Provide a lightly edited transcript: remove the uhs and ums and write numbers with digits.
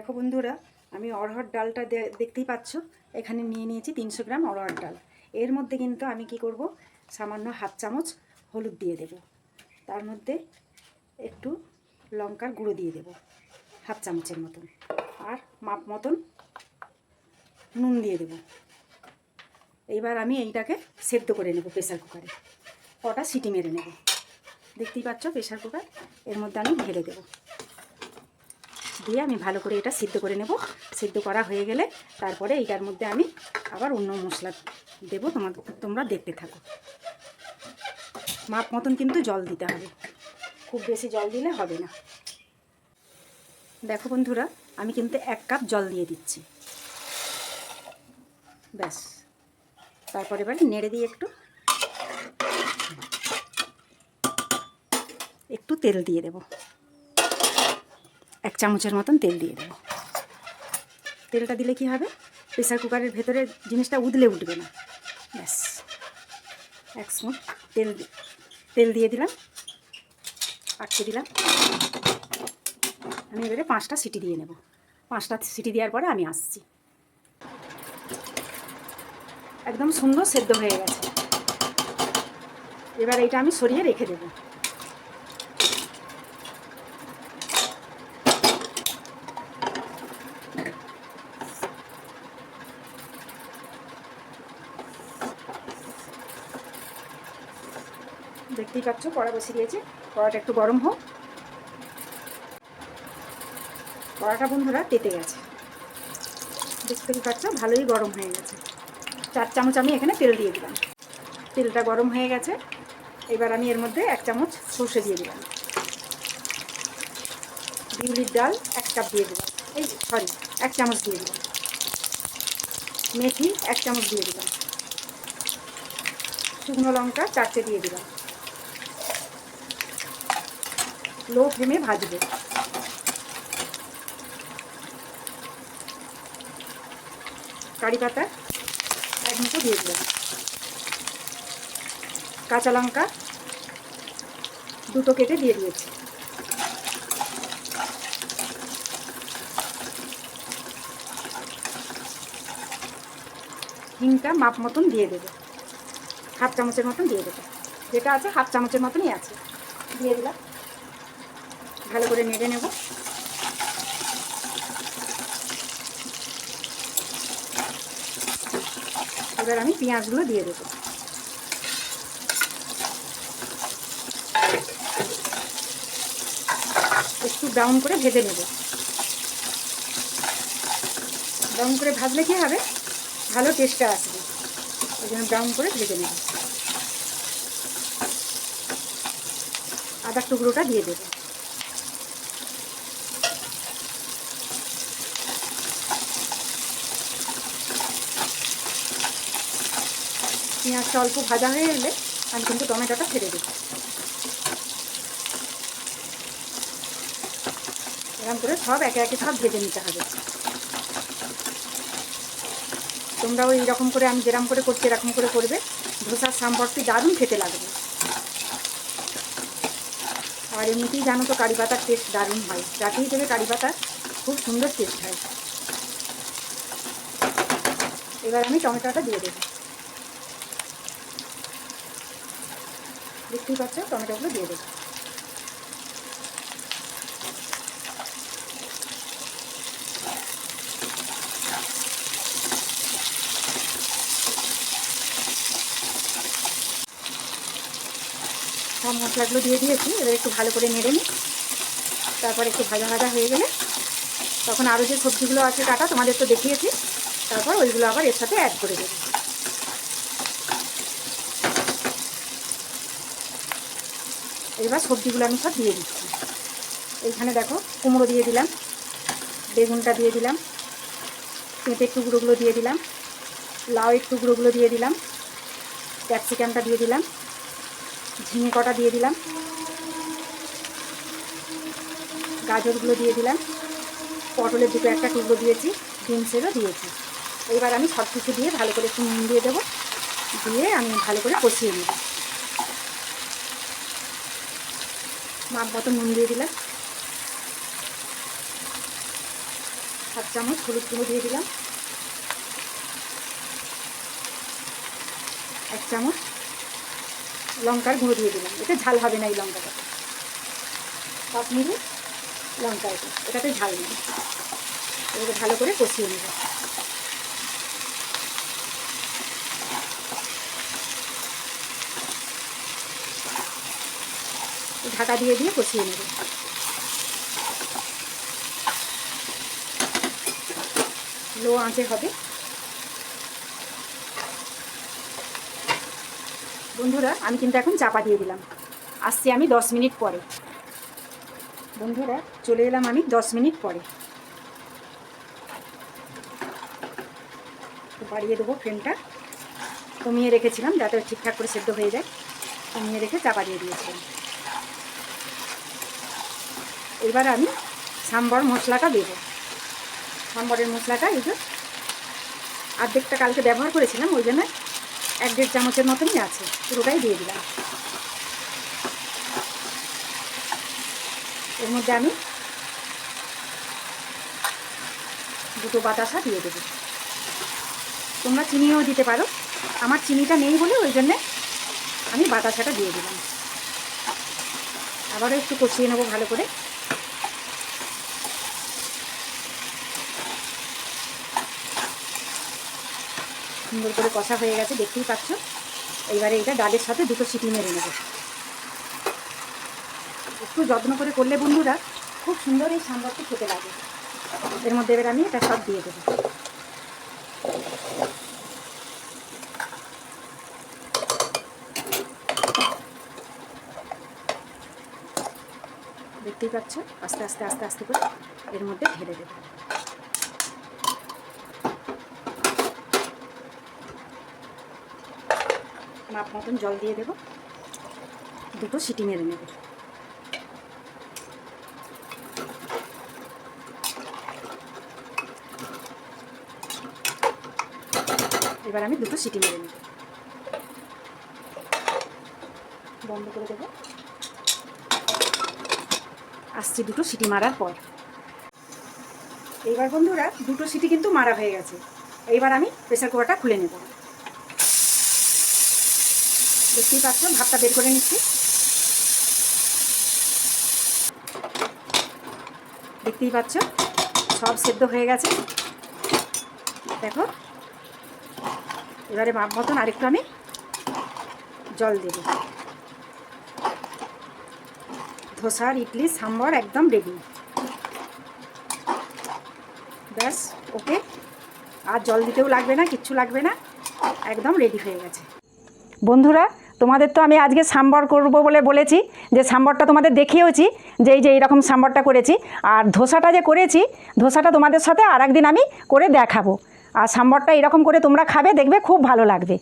দেখো বন্ধুরা, আমি অড়হর ডালটা দেখতেই পাচ্ছ। এখানে নিয়ে নিয়েছি 300 গ্রাম অড়হর ডাল। এর মধ্যে কিন্তু আমি কি করব, সামান্য হাফ চামচ হলুদ দিয়ে দেব। তার মধ্যে একটু লঙ্কার গুঁড়ো দিয়ে দেব হাফ চামচের মতন, আর মাপ মতন নুন দিয়ে দেব। এইবার আমি এইটাকে সেদ্ধ করে নেব প্রেসার কুকারে। কটা সিটি মেরে নেব। দেখতেই পাচ্ছ প্রেসার কুকার, এর মধ্যে আমি ঢেলে দেবো। দিয়ে আমি ভালো করে এটা সিদ্ধ করে নেব। সিদ্ধ করা হয়ে গেলে তারপরে এইটার মধ্যে আমি আবার অন্য মশলা দেবো। তোমরা দেখতে থাকো। মাপ মতন কিন্তু জল দিতে হবে, খুব বেশি জল দিলে হবে না। দেখো বন্ধুরা, আমি কিন্তু 1 কাপ জল দিয়ে দিচ্ছি। ব্যাস, তারপরে এবার নেড়ে দিয়ে একটু তেল দিয়ে দেব। 1 চামচের মতন তেল দিয়ে দেব। তেলটা দিলে কি হবে, প্রেসার কুকারের ভেতরে জিনিসটা উদলে উঠবে না। ব্যাস, 1 স্পুন তেল দিয়ে দিলাম, আটকে দিলাম। আমি এবারে 5টা সিটি দিয়ে নেব। 5টা সিটি দেওয়ার পরে আমি আসছি। একদম সুন্দর সেদ্ধ হয়ে গেছে। এবার এটা আমি সরিয়ে রেখে দেব। দেখতেই পাচ্ছ কড়া বসিয়ে দিয়েছি। কড়াটা একটু গরম হোক। কড়াটা বন্ধুরা তেতে গেছে, দেখতেই পাচ্ছ ভালোই গরম হয়ে গেছে। 4 চামচ আমি এখানে তেল দিয়ে দিলাম। তেলটা গরম হয়ে গেছে। এবার আমি এর মধ্যে 1 চামচ সর্ষে দিয়ে দিলাম। বিউলির ডাল 1 কাপ দিয়ে দিলাম। 1 চামচ দিয়ে দিলাম। মেথি 1 চামচ দিয়ে দিলাম। শুকনো লঙ্কা 4টে দিয়ে দিলাম। লো ফ্লেমে ভাজবো। কারি পাতা 1 মুঠো দিয়ে দিলাম। কাঁচা লঙ্কা 2টো কেটে দিয়ে দিয়েছি। হিংটা মাপ মতন দিয়ে দেবো, হাফ চামচের মতন দিয়ে দেবো। যেটা আছে হাফ চামচের মতনই আছে, দিয়ে দিলাম। ভালো করে নেড়ে নেব। এবার আমি পেঁয়াজগুলো দিয়ে দেবো। একটু ব্রাউন করে ভেজে নেব। ব্রাউন করে ভাজলে কী হবে, ভালো টেস্টটা আসবে। ওই জন্য ব্রাউন করে ভেজে নেব। আদার টুকরোটা দিয়ে দেবো। পেঁয়াজটা অল্প ভাজা হয়ে গেলে আমি কিন্তু টমেটোটা ছেড়ে দেবো। এরকম করে সব একে একে সব ভেজে নিতে হবে। তোমরা ওই রকম করে, আমি যেরকম করে করছি এরকম করে করবে। ধোসার সাম্বরটি দারুণ খেতে লাগবে। আর এমনিতেই জানো তো কারি পাতার টেস্ট দারুণ হয়। যাকেই দেবে কারি পাতার খুব সুন্দর টেস্ট হয়। এবার আমি টমেটোটা দিয়ে দেবো। দেখতেই পাচ্ছ টমেটোগুলো দিয়ে দেবো। সব মশলাগুলো দিয়ে দিয়েছি। এবার একটু ভালো করে নেড়ে নিই। তারপর একটু ভাজা ভাজা হয়ে গেলে তখন আরও যে সবজিগুলো আছে কাটা, তোমাদের তো দেখিয়েছি, তারপর ওইগুলো আবার এর সাথে অ্যাড করে দেবো। এবার সবজিগুলো আমি সব দিয়ে দিচ্ছি। এইখানে দেখো কুমড়ো দিয়ে দিলাম, বেগুনটা দিয়ে দিলাম, পেঁপের টুকরোগুলো দিয়ে দিলাম, লাউয়ের টুকরোগুলো দিয়ে দিলাম, ক্যাপসিকামটা দিয়ে দিলাম, ঝিঙে কটা দিয়ে দিলাম, গাজরগুলো দিয়ে দিলাম, পটলের 2-1টা টুকরো দিয়েছি, বিনসেরও দিয়েছি। এবার আমি সব কিছু দিয়ে ভালো করে একটু নুন দিয়ে দেবো। দিয়ে আমি ভালো করে কষিয়ে নেব। মাপ মতো নুন দিয়ে দিলাম। হাফ চামচ হলুদ গুঁড়ো দিয়ে দিলাম, 1 চামচ লঙ্কার গুঁড়ো দিয়ে দিলাম। এতে ঝাল হবে না, এই লঙ্কাটাতে কাশ্মীরি লঙ্কা, এটাতে ঝাল নেই। এটাকে ভালো করে কষিয়ে নেব। ঢাকা দিয়ে দিয়ে কষিয়ে নেব। লো আঁচে হবে। বন্ধুরা আমি কিন্তু এখন চাপা দিয়ে দিলাম, আসছি আমি 10 মিনিট পরে। বন্ধুরা চলে এলাম আমি 10 মিনিট পরে। বাড়িয়ে দেবো ফ্লেমটা, কমিয়ে রেখেছিলাম যাতে ঠিকঠাক করে সেদ্ধ হয়ে যায়, কমিয়ে রেখে চাপা দিয়ে দিয়েছিলাম। এবার আমি সাম্বার মশলাটা দেবো। সাম্বারের মশলাটা এই যে অর্ধেকটা কালকে ব্যবহার করেছিলাম, ওই জন্য 1-1.5 চামচের মতনই আছে, পুরোটাই দিয়ে দিলাম। এর মধ্যে আমি 2 বাতাসা দিয়ে দেবো। তোমরা চিনিও দিতে পারো, আমার চিনিটা নেই বলে ওই জন্যে আমি বাতাসাটা দিয়ে দিলাম। আবারও একটু কষিয়ে নেবো ভালো করে। সুন্দর করে কষা হয়ে গেছে, দেখতেই পাচ্ছ। এইবারে এটা ডালের সাথে 2 সিটি মেরে নেব। একটু যত্ন করে করলে বন্ধুরা খুব সুন্দর এই সাম্বারটি খেতে লাগে। এর মধ্যে এবার আমি এটা সব দিয়ে দেবো। দেখতেই পাচ্ছ, আস্তে আস্তে আস্তে আস্তে করে এর মধ্যে ঢেলে দেবো। মাপ মতন জল দিয়ে দেবো, 2 সিটি মেরে নেব। এবার আমি 2 সিটি মেরে নেব, বন্ধ করে দেবো। আসছি 2 সিটি মারার পর। এইবার বন্ধুরা 2 সিটি কিন্তু মারা হয়ে গেছে। এইবার আমি প্রেসার কুকারটা খুলে নেব। দেখতেই পাচ্ছ, ভাতটা বের করে নিচ্ছি। দেখতেই পাচ্ছ সব সেদ্ধ হয়ে গেছে, দেখো। এবারে মাপ মতন আরেকটু আমি জল দেব। ধোসার ইডলি সাম্বার একদম রেডি। ব্যাস, ওকে। আর জল দিতেও লাগবে না, কিচ্ছু লাগবে না, একদম রেডি হয়ে গেছে। বন্ধুরা তোমাদের তো আমি আজকে সাম্বার করব বলে বলেছি, যে সাম্বারটা তোমাদের দেখিয়েওছি, যে এই যে এইরকম সাম্বারটা করেছি। আর ধোসাটা যে করেছি, ধোসাটা তোমাদের সাথে আর একদিন আমি করে দেখাবো। আর সাম্বারটা এরকম করে তোমরা খাবে, দেখবে খুব ভালো লাগবে।